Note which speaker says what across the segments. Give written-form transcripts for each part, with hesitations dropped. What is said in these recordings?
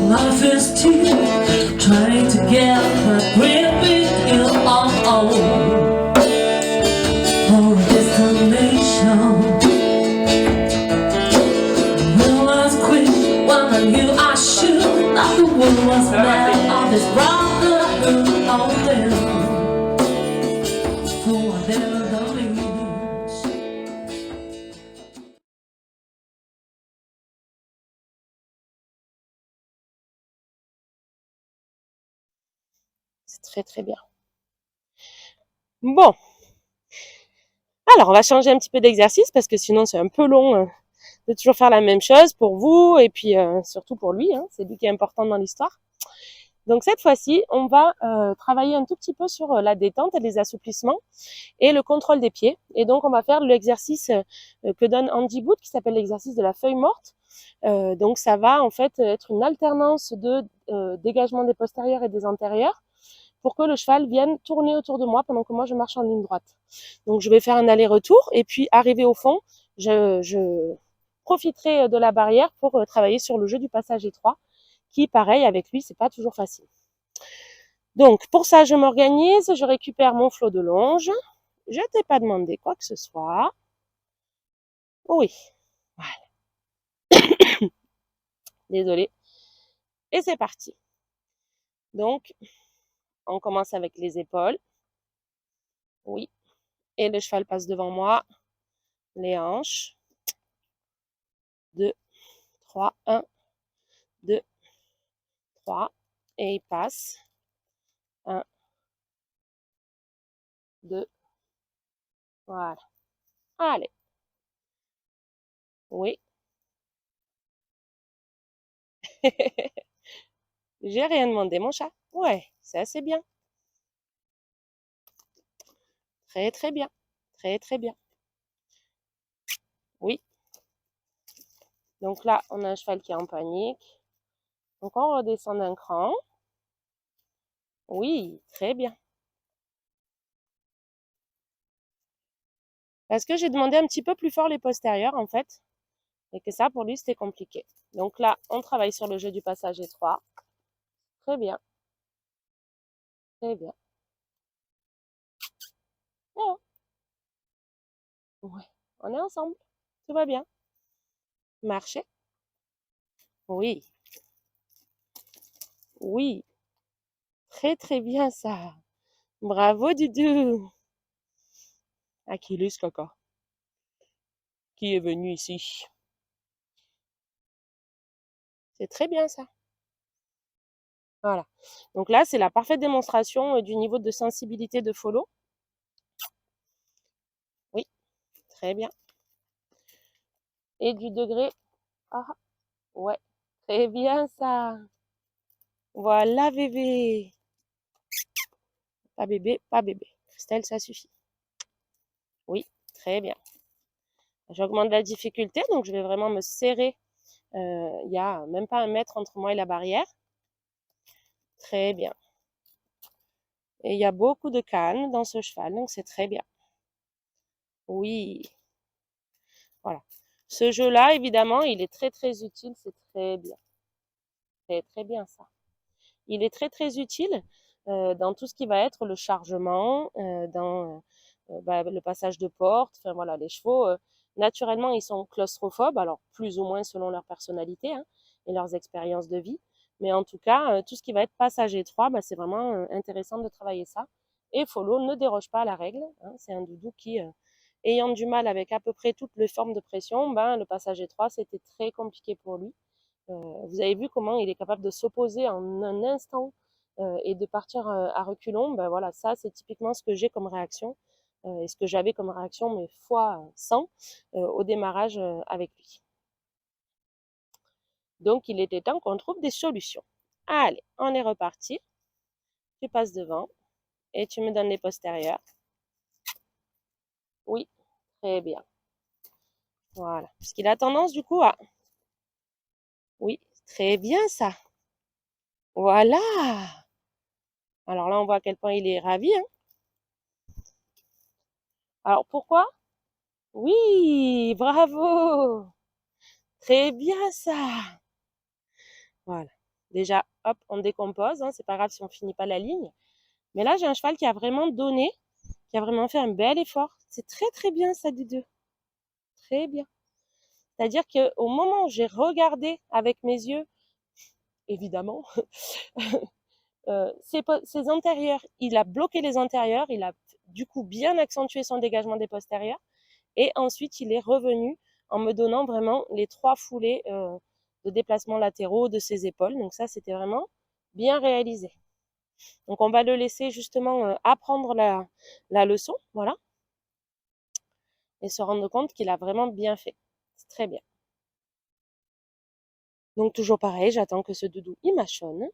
Speaker 1: life is still trying to get my grip with you all for a destination. Will I quit when I knew I should? Not the world was mad of this brotherhood of them. For whatever the means.
Speaker 2: C'est très très bien. Bon, alors on va changer un petit peu d'exercice parce que sinon c'est un peu long de toujours faire la même chose pour vous et puis surtout pour lui, hein, c'est lui qui est important dans l'histoire. Donc cette fois-ci, on va travailler un tout petit peu sur la détente et les assouplissements et le contrôle des pieds. Et donc on va faire l'exercice que donne Andy Booth qui s'appelle l'exercice de la feuille morte. Donc ça va en fait être une alternance de dégagement des postérieurs et des antérieurs pour que le cheval vienne tourner autour de moi pendant que moi je marche en ligne droite. Donc je vais faire un aller-retour et puis arrivé au fond, je profiterai de la barrière pour travailler sur le jeu du passage étroit qui, pareil, avec lui, c'est pas toujours facile. Donc, pour ça, je m'organise, je récupère mon flot de longe. Je t'ai pas demandé quoi que ce soit. Oui, voilà. Désolée. Et c'est parti. Donc, on commence avec les épaules. Oui. Et le cheval passe devant moi. Les hanches. 2, 3, 1, 2, 3. Et il passe. 1, 2, voilà. Allez. Oui. J'ai rien demandé, mon chat. Ouais, c'est assez bien. Très, très bien. Très, très bien. Oui. Donc là, on a un cheval qui est en panique. Donc on redescend d'un cran. Oui, très bien. Parce que j'ai demandé un petit peu plus fort les postérieurs, en fait. Et que ça, pour lui, c'était compliqué. Donc là, on travaille sur le jeu du passage étroit. Très bien. Très bien. Oh. Ouais. On est ensemble. Tout va bien. Marcher. Oui. Oui. Très, très bien, ça. Bravo, Dudou. Achilles, Coco. Qui est venu ici? C'est très bien, ça. Voilà. Donc là, c'est la parfaite démonstration du niveau de sensibilité de follow. Oui, très bien. Et du degré. Ah, ouais. Très bien, ça. Voilà, bébé. Pas bébé, pas bébé. Christelle, ça suffit. Oui, très bien. J'augmente la difficulté, donc je vais vraiment me serrer. Il n'y a même pas 1 mètre entre moi et la barrière. Très bien. Et il y a beaucoup de calme dans ce cheval, donc c'est très bien. Oui. Voilà. Ce jeu-là, évidemment, il est très, très utile. C'est très bien. C'est très bien, ça. Il est très, très utile dans tout ce qui va être le chargement, dans le passage de porte. Enfin, voilà, les chevaux, naturellement, ils sont claustrophobes, alors plus ou moins selon leur personnalité hein, et leurs expériences de vie. Mais en tout cas, tout ce qui va être passage étroit, c'est vraiment intéressant de travailler ça. Et follow ne déroge pas à la règle. Hein, c'est un doudou qui, ayant du mal avec à peu près toutes les formes de pression, le passage étroit, c'était très compliqué pour lui. Vous avez vu comment il est capable de s'opposer en un instant et de partir à reculons. Voilà, ça c'est typiquement ce que j'ai comme réaction et ce que j'avais comme réaction, mais fois 100 au démarrage avec lui. Donc il était temps qu'on trouve des solutions. Allez, on est reparti. Tu passes devant et tu me donnes les postérieurs. Oui, très bien. Voilà. Parce qu'il a tendance du coup à... Oui, très bien ça. Voilà. Alors là, on voit à quel point il est ravi. Hein. Alors pourquoi? Oui, bravo. Très bien ça. Voilà. Déjà, hop, on décompose, hein, c'est pas grave si on finit pas la ligne. Mais là, j'ai un cheval qui a vraiment donné, qui a vraiment fait un bel effort. C'est très très bien ça des deux. Très bien. C'est-à-dire qu'au moment où j'ai regardé avec mes yeux, évidemment, ses antérieurs, il a bloqué les antérieurs, il a du coup bien accentué son dégagement des postérieurs. Et ensuite, il est revenu en me donnant vraiment les 3 foulées de déplacement latéraux de ses épaules. Donc ça, c'était vraiment bien réalisé. Donc on va le laisser justement apprendre la leçon, voilà, et se rendre compte qu'il a vraiment bien fait. C'est très bien. Donc toujours pareil, j'attends que ce doudou il mâchonne.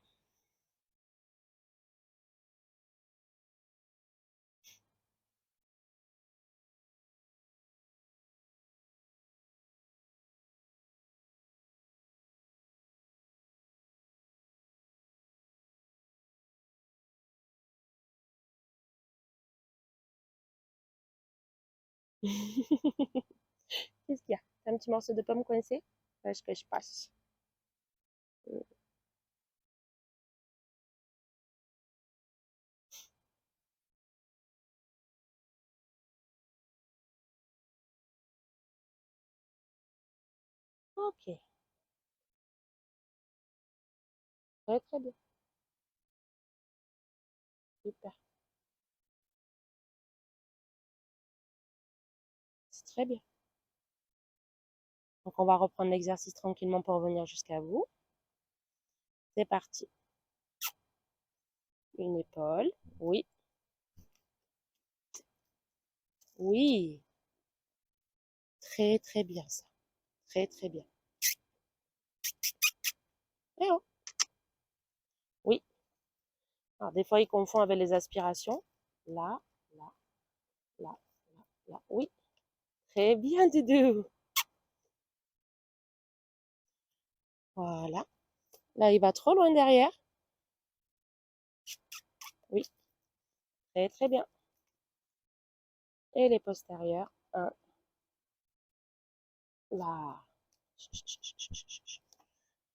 Speaker 2: Qu'est-ce qu'il y a? T'as un petit morceau de pomme coincé? Est-ce que je passe? Ok, très très bien, super, c'est très bien. Donc on va reprendre l'exercice tranquillement pour revenir jusqu'à vous. C'est parti. Une épaule, oui, oui, très très bien ça, très très bien. Eh oh, oui. Alors des fois il confond avec les aspirations. Là, là, là, là, là, oui. Très bien, Doudou. Voilà. Là, il va trop loin derrière. Oui, très très bien. Et les postérieurs. Un, là.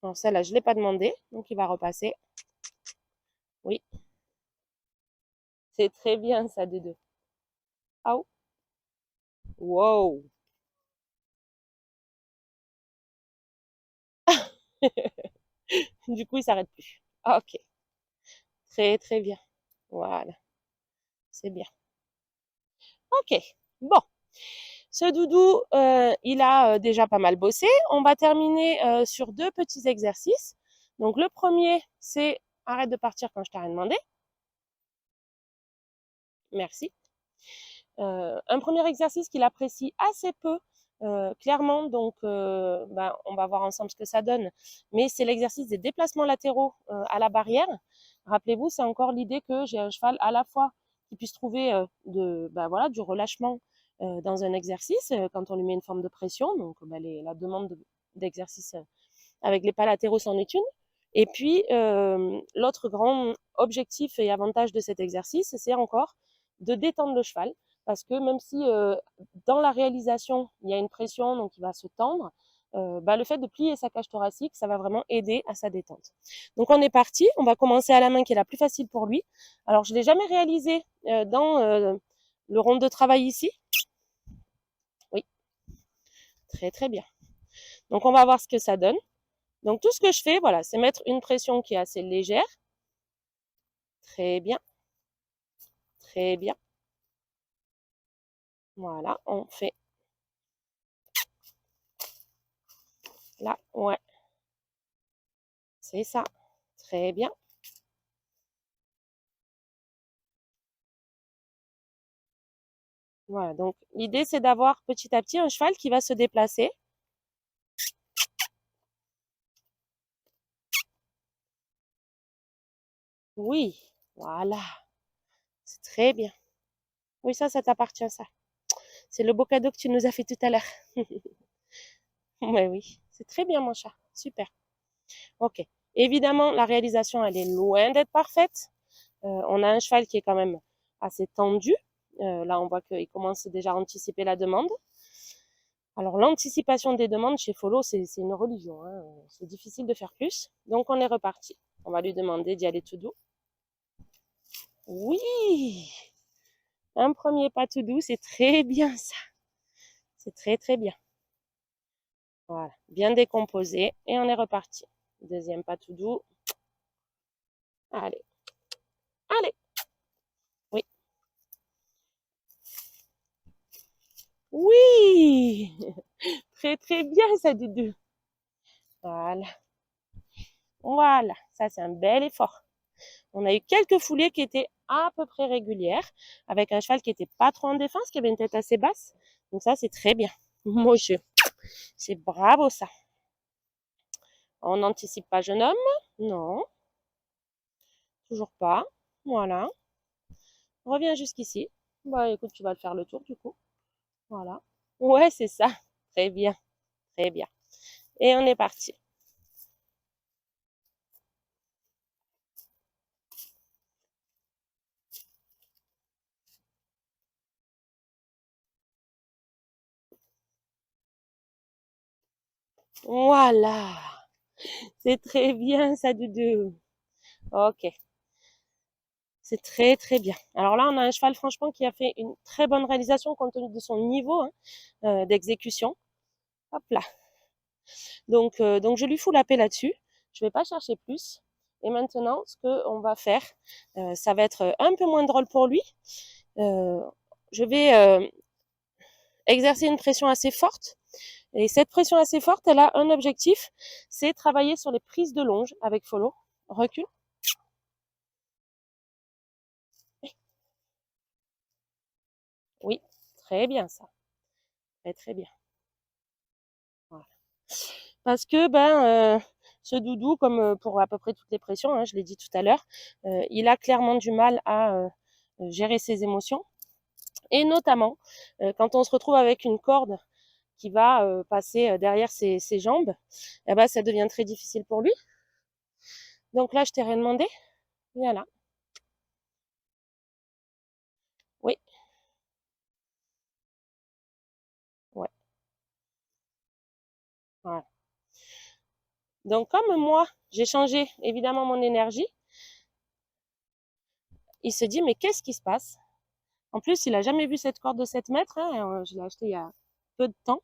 Speaker 2: Bon, celle-là, je ne l'ai pas demandé, donc il va repasser. Oui, c'est très bien ça, Doudou. Ah, wow. Du coup, il s'arrête plus. Ok, très très bien. Voilà, c'est bien. Ok, bon. Ce doudou, il a déjà pas mal bossé. On va terminer sur 2 petits exercices. Donc le premier, c'est arrête de partir quand je t'ai rien demandé. Merci. Un premier exercice qu'il apprécie assez peu, clairement, donc ben, on va voir ensemble ce que ça donne. Mais c'est l'exercice des déplacements latéraux à la barrière. Rappelez-vous, c'est encore l'idée que j'ai un cheval à la fois qui puisse trouver ben, voilà, du relâchement dans un exercice quand on lui met une forme de pression, donc ben, la demande d'exercice avec les pas latéraux c'en est une. Et puis l'autre grand objectif et avantage de cet exercice, c'est encore de détendre le cheval, parce que même si dans la réalisation il y a une pression, donc il va se tendre, bah, le fait de plier sa cage thoracique, ça va vraiment aider à sa détente. Donc on est parti, on va commencer à la main qui est la plus facile pour lui. Alors je ne l'ai jamais réalisé dans le rond de travail ici. Oui, très très bien. Donc on va voir ce que ça donne. Donc tout ce que je fais, voilà, c'est mettre une pression qui est assez légère. Très bien, très bien. Voilà, on fait là, ouais, c'est ça. Très bien. Voilà, donc l'idée c'est d'avoir petit à petit un cheval qui va se déplacer. Oui, voilà, c'est très bien. Oui, ça t'appartient, ça. C'est le beau cadeau que tu nous as fait tout à l'heure. Ouais, oui, c'est très bien, mon chat. Super. Ok. Évidemment, la réalisation, elle est loin d'être parfaite. On a un cheval qui est quand même assez tendu. Là, on voit qu'il commence déjà à anticiper la demande. Alors, l'anticipation des demandes chez Follow, c'est une religion, hein. C'est difficile de faire plus. Donc, on est reparti. On va lui demander d'y aller tout doux. Oui! Un premier pas tout doux, c'est très bien ça. C'est très très bien. Voilà, bien décomposé. Et on est reparti. Deuxième pas tout doux. Allez, allez. Oui. Oui! Très très bien ça, Doudou. Voilà. Voilà, ça c'est un bel effort. On a eu quelques foulées qui étaient à peu près régulières, avec un cheval qui n'était pas trop en défense, qui avait une tête assez basse. Donc ça, c'est très bien. Monsieur, c'est bravo ça. On n'anticipe pas, jeune homme? Non, toujours pas. Voilà. Reviens jusqu'ici. Bah écoute, tu vas le faire le tour du coup. Voilà. Ouais, c'est ça. Très bien, très bien. Et on est parti. Voilà. C'est très bien ça, Doudou. Ok. C'est très très bien. Alors là, on a un cheval franchement qui a fait une très bonne réalisation compte tenu de son niveau d'exécution. Hop là. Donc je lui fous la paix là-dessus. Je ne vais pas chercher plus. Et maintenant, ce qu'on va faire, ça va être un peu moins drôle pour lui. Euh, je vais exercer une pression assez forte. Et cette pression assez forte, elle a un objectif, c'est travailler sur les prises de longe avec Follow. Recule. Oui, très bien ça. Très très bien. Voilà. Parce que ce Doudou, comme pour à peu près toutes les pressions, hein, je l'ai dit tout à l'heure, il a clairement du mal à gérer ses émotions. Et notamment, quand on se retrouve avec une corde qui va passer derrière ses jambes, eh ben, ça devient très difficile pour lui. Donc là, je t'ai rien demandé. Viens là. Oui, ouais, voilà. Donc comme moi, j'ai changé évidemment mon énergie, il se dit mais qu'est-ce qui se passe? En plus, il a jamais vu cette corde de 7 mètres, hein, je l'ai acheté il y a peu de temps.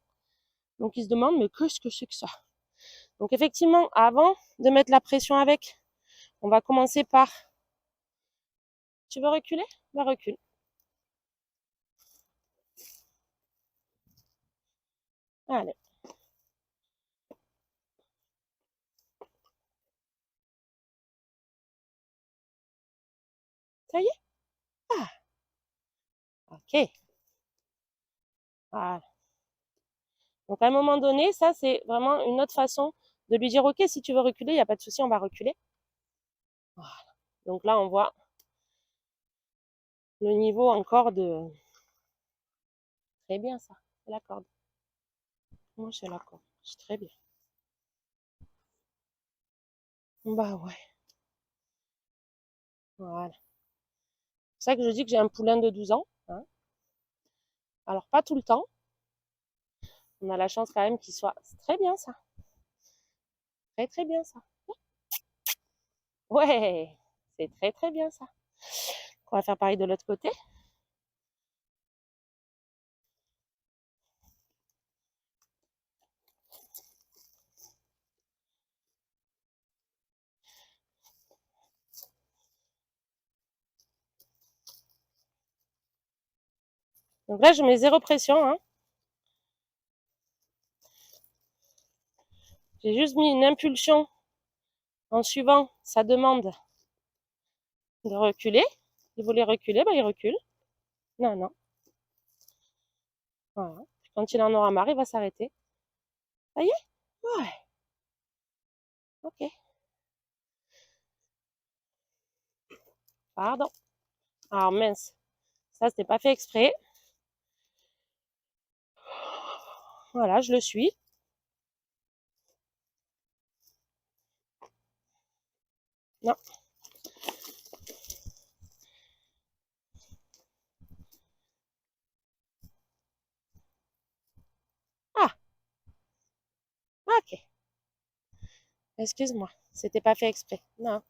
Speaker 2: Donc il se demande mais qu'est-ce que c'est que ça? Donc effectivement, avant de mettre la pression avec, on va commencer par... Tu veux reculer? Bah recule. Allez, ça y est? Ah, ok. Voilà. Donc à un moment donné, ça c'est vraiment une autre façon de lui dire ok, si tu veux reculer, il n'y a pas de souci, on va reculer. Voilà. Donc là, on voit le niveau encore de... Très bien ça, c'est la corde. Moi, c'est la corde. C'est très bien. Bah ouais, voilà. C'est ça que je dis que j'ai un poulain de 12 ans, hein. Alors pas tout le temps. On a la chance quand même qu'il soit... C'est très bien ça. Très très bien ça. Ouais, c'est très très bien ça. On va faire pareil de l'autre côté. Donc là, je mets zéro pression, hein. J'ai juste mis une impulsion en suivant sa demande de reculer. Il voulait reculer, bah il recule. Non, non. Voilà. Quand il en aura marre, il va s'arrêter. Ça y est? Ouais. Ok. Pardon. Alors mince. Ça, c'était pas fait exprès. Voilà, je le suis. Non. excuse-moi. C'était pas fait exprès. Non.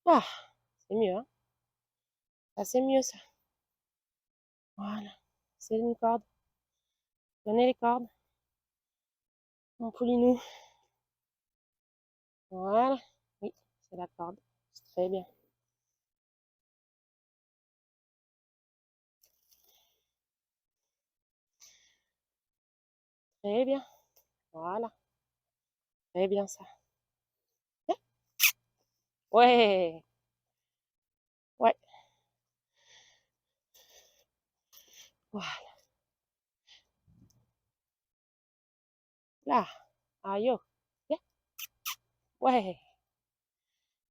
Speaker 2: Ah, c'est mieux, hein. Ça, c'est mieux, ça. Voilà. C'est une corde. Donnez les cordes. Mon poulinou. Voilà. Oui, c'est la corde. C'est très bien. Très bien. Voilà. Très bien, ça. Bien. Ouais. Ouais. Voilà. Là. Aïe. Oh. Bien. Ouais.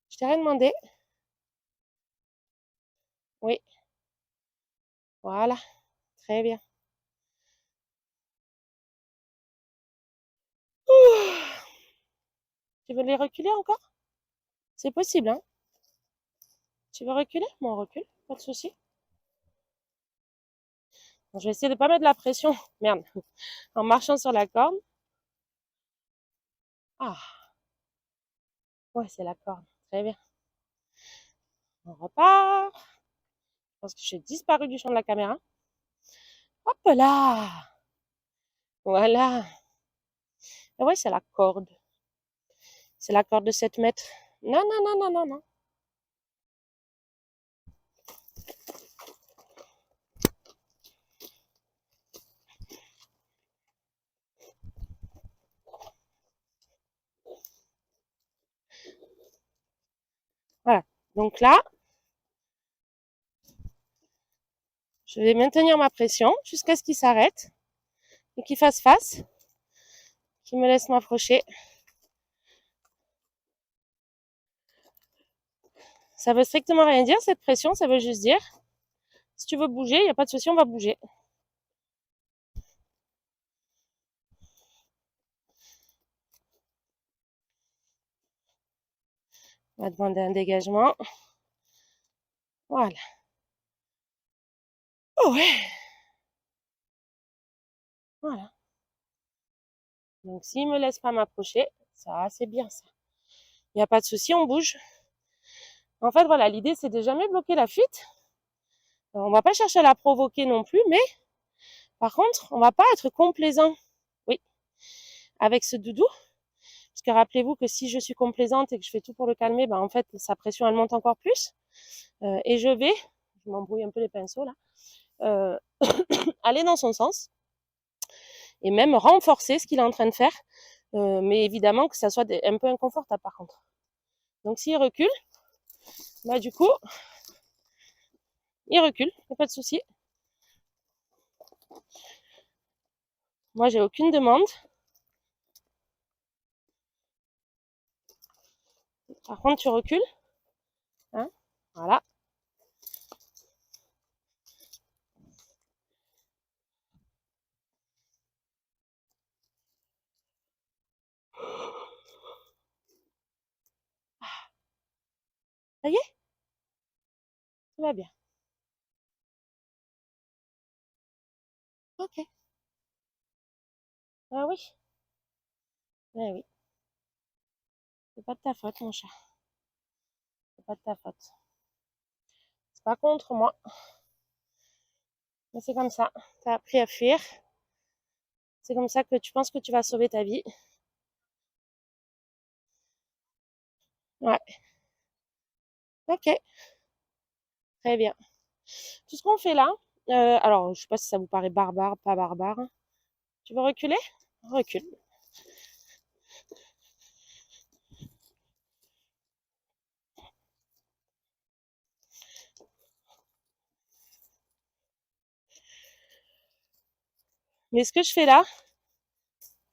Speaker 2: Je t'ai rien demandé. Oui. Voilà. Très bien. Ouh. Tu veux les reculer encore? C'est possible, hein? Tu veux reculer? Bon, on recule. Pas de souci. Bon, je vais essayer de pas mettre de la pression. Merde. En marchant sur la corde. Ah. Ouais, c'est la corde. Très bien. On repart. Je pense que j'ai disparu du champ de la caméra. Hop là. Voilà. Et ouais, c'est la corde. C'est la corde de 7 mètres. Non, non, non, non, non, non. Voilà. Donc là, je vais maintenir ma pression jusqu'à ce qu'il s'arrête et qu'il fasse face, qu'il me laisse m'approcher. Ça veut strictement rien dire, cette pression. Ça veut juste dire, si tu veux bouger, il n'y a pas de souci, on va bouger. On va demander un dégagement. Voilà. Oh ouais. Voilà. Donc s'il me laisse pas m'approcher, ça c'est bien ça. Il n'y a pas de souci, on bouge. En fait, voilà, l'idée c'est de jamais bloquer la fuite. On va pas chercher à la provoquer non plus, mais par contre, on va pas être complaisant. Oui, avec ce doudou. Parce que rappelez-vous que si je suis complaisante et que je fais tout pour le calmer, ben en fait, sa pression, elle monte encore plus. Et je m'embrouille un peu les pinceaux là, aller dans son sens et même renforcer ce qu'il est en train de faire. Mais évidemment que ça soit un peu inconfortable par contre. Donc s'il recule, bah du coup, il recule, il n'y a pas de souci. Moi, j'ai aucune demande. Par contre, tu recules. Hein, voilà. Ça y est, tout va bien. Ok. Ah oui. Eh oui. C'est pas de ta faute, mon chat. C'est pas de ta faute. C'est pas contre moi. Mais c'est comme ça. T'as appris à fuir. C'est comme ça que tu penses que tu vas sauver ta vie. Ouais. Ok. Très bien. Tout ce qu'on fait là, alors je sais pas si ça vous paraît barbare, pas barbare. Tu veux reculer? Recule. Mais ce que je fais là,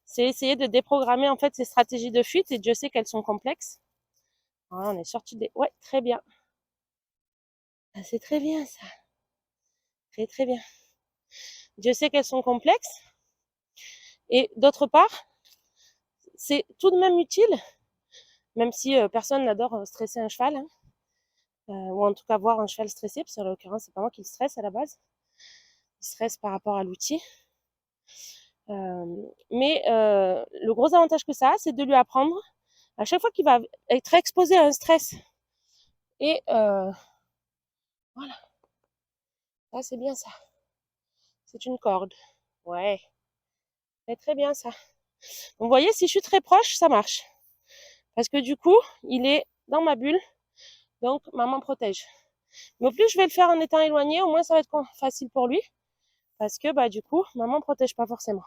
Speaker 2: c'est essayer de déprogrammer en fait ces stratégies de fuite et Dieu sait qu'elles sont complexes. Voilà, on est sorti des... Ouais, très bien. Ah, c'est très bien ça. Très très bien. Dieu sait qu'elles sont complexes. Et d'autre part, c'est tout de même utile, même si personne n'adore stresser un cheval, hein, ou en tout cas voir un cheval stressé, parce qu'en l'occurrence, c'est pas moi qui le stresse à la base. il stresse par rapport à l'outil. Mais le gros avantage que ça a, c'est de lui apprendre à chaque fois qu'il va être exposé à un stress. Et voilà, là c'est bien ça. C'est une corde. Ouais, c'est très bien ça. Donc, vous voyez, si je suis très proche, ça marche. Parce que du coup, il est dans ma bulle, donc maman protège. Mais au plus je vais le faire en étant éloigné, au moins ça va être facile pour lui. Parce que bah du coup, maman protège pas forcément.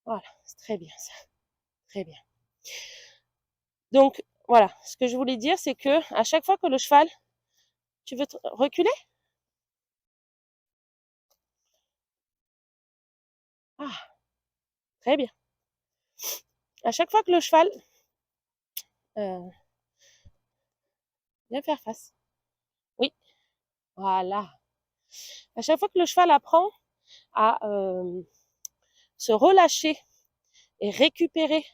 Speaker 2: Voilà, c'est très bien ça. Très bien. Donc voilà, ce que je voulais dire, c'est que à chaque fois que le cheval, tu veux reculer? Ah, très bien. À chaque fois que le cheval viens faire face. Oui, voilà. À chaque fois que le cheval apprend à se relâcher et récupérer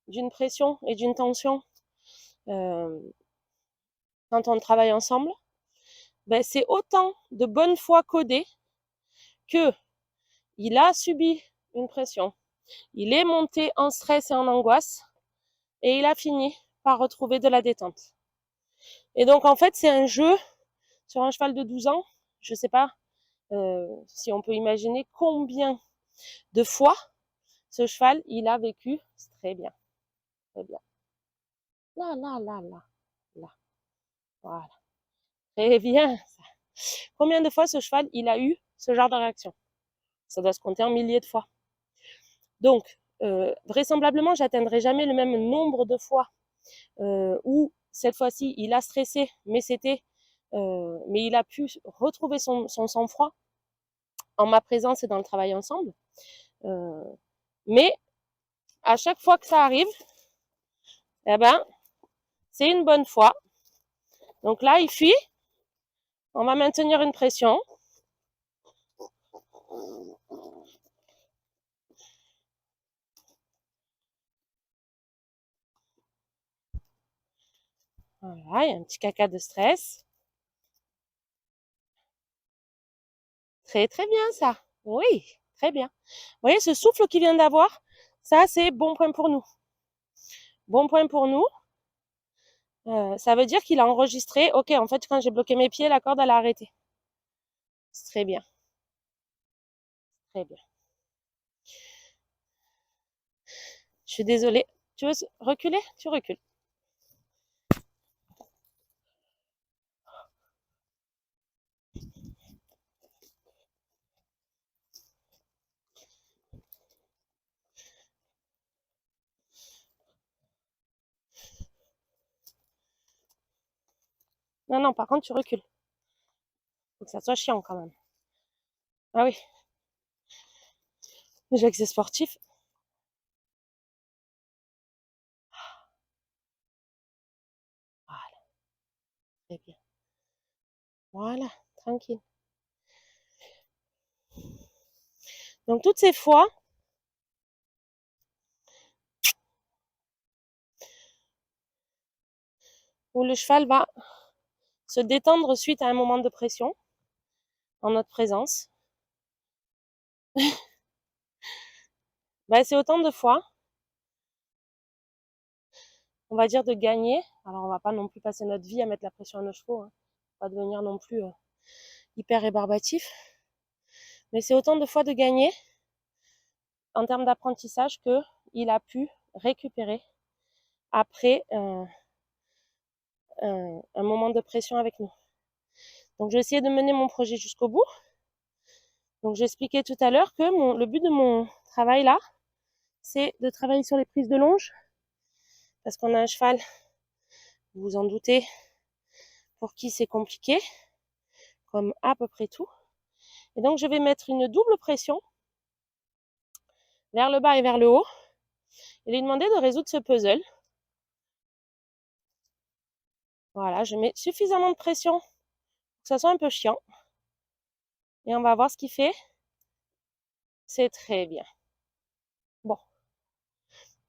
Speaker 2: d'une pression et d'une tension euh, quand on travaille ensemble, ben, c'est autant de bonne foi codée que il a subi une pression, il est monté en stress et en angoisse, et il a fini par retrouver de la détente. Et donc en fait, c'est un jeu sur un cheval de 12 ans, je ne sais pas si on peut imaginer combien de fois ce cheval, il a vécu très bien, très bien. Là, là, là, là, là, voilà, très bien. Combien de fois ce cheval, il a eu ce genre de réaction? Ça doit se compter en milliers de fois. Donc, vraisemblablement, j'atteindrai jamais le même nombre de fois où cette fois-ci, il a stressé, mais mais il a pu retrouver son sang-froid en ma présence et dans le travail ensemble. Mais à chaque fois que ça arrive, eh ben, c'est une bonne fois. Donc là, il fuit. On va maintenir une pression. Voilà, il y a un petit caca de stress. Très très bien ça. Oui, très bien. Vous voyez ce souffle qu'il vient d'avoir, ça c'est bon point pour nous. Bon point pour nous. Ça veut dire qu'il a enregistré. Ok, en fait, quand j'ai bloqué mes pieds, la corde elle a arrêté. C'est très bien. Très bien. Je suis désolée. Tu veux reculer? Tu recules. Non, non, par contre, tu recules. Faut que ça soit chiant quand même. Ah oui. Déjà que c'est sportif. Voilà, très bien. Voilà, tranquille. Donc toutes ces fois où le cheval va se détendre suite à un moment de pression en notre présence, bah, c'est autant de fois, on va dire, de gagner. Alors on va pas non plus passer notre vie à mettre la pression à nos chevaux, hein. Pas devenir non plus hyper rébarbatif. Mais c'est autant de fois de gagner en termes d'apprentissage qu'il a pu récupérer après un moment de pression avec nous. Donc j'ai essayé de mener mon projet jusqu'au bout. Donc j'expliquais tout à l'heure que le but de mon travail là, c'est de travailler sur les prises de longe, parce qu'on a un cheval, vous vous en doutez, pour qui c'est compliqué, comme à peu près tout. Et donc je vais mettre une double pression vers le bas et vers le haut, et lui demander de résoudre ce puzzle. Voilà, je mets suffisamment de pression pour que ça soit un peu chiant. Et on va voir ce qu'il fait. C'est très bien. Bon,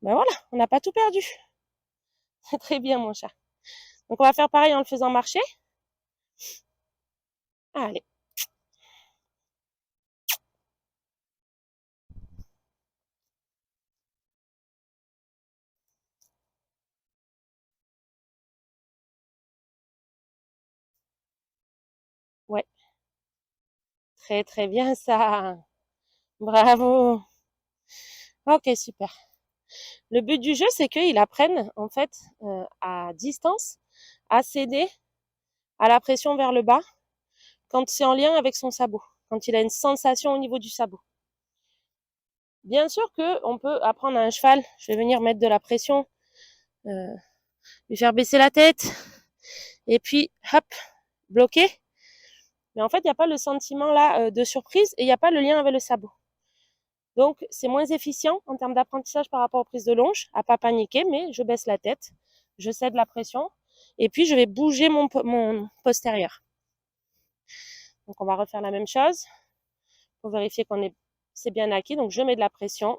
Speaker 2: ben voilà, on n'a pas tout perdu. C'est très bien mon chat. Donc on va faire pareil en le faisant marcher. Allez. Très très bien ça. Bravo. Ok, super. Le but du jeu, c'est qu'ils apprennent en fait à distance à céder à la pression vers le bas quand c'est en lien avec son sabot, quand il a une sensation au niveau du sabot. Bien sûr qu'on peut apprendre à un cheval, je vais venir mettre de la pression, lui faire baisser la tête, et puis hop, bloquer. Mais en fait, il n'y a pas le sentiment là de surprise et il n'y a pas le lien avec le sabot. Donc, c'est moins efficient en termes d'apprentissage par rapport aux prises de longe, à pas paniquer, mais je baisse la tête, je cède la pression, et puis je vais bouger mon postérieur. Donc, on va refaire la même chose pour vérifier c'est bien acquis. Donc, je mets de la pression.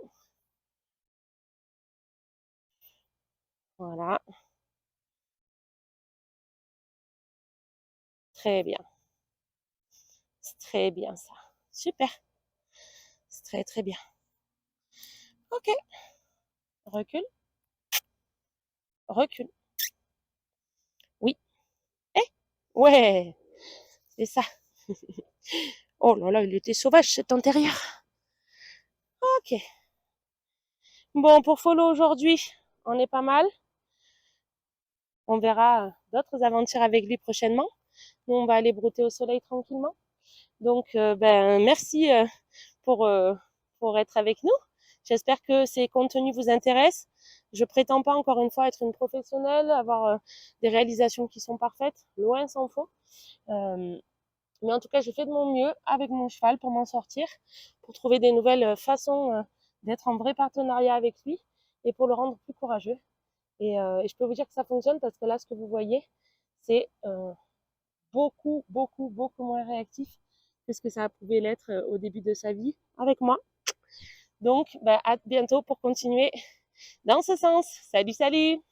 Speaker 2: Voilà. Très bien. C'est très bien ça. Super. C'est très très bien. Ok. Recule. Recule. Oui. Eh. Ouais. C'est ça. Oh là là, il était sauvage cet antérieur. Ok. Bon, pour follow aujourd'hui, on est pas mal. On verra d'autres aventures avec lui prochainement. Nous, on va aller brouter au soleil tranquillement. Donc, merci pour être avec nous. J'espère que ces contenus vous intéressent. Je prétends pas, encore une fois, être une professionnelle, avoir des réalisations qui sont parfaites. Loin s'en faut. Mais en tout cas, je fais de mon mieux avec mon cheval pour m'en sortir, pour trouver des nouvelles façons d'être en vrai partenariat avec lui et pour le rendre plus courageux. Et je peux vous dire que ça fonctionne parce que là, ce que vous voyez, c'est beaucoup, beaucoup, beaucoup moins réactif que ce que ça pouvait l'être au début de sa vie avec moi. Donc, à bientôt pour continuer dans ce sens. Salut, salut!